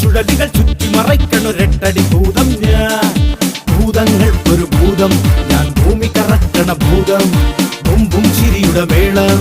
ചുഴലികൾ ചുറ്റി മറയ്ക്കണൊരെട്ടടി ഭൂതം ഞാൻ. ഭൂതങ്ങൾക്കൊരു ഭൂതം ഞാൻ, ഭൂമി കറക്കണ ഭൂതം. ബുംബും ചിരിയുടെ മേളം.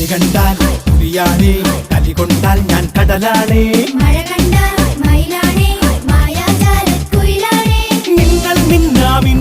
കണ്ടാൽ പുലിയാണേ, കലി കൊണ്ടാൽ ഞാൻ കടലാണേ. മഴ കണ്ടാൽ മയിലാണേ, മായാജാലക്കുയിലാണേ. നിങ്ങൾ മിന്നാമിൻ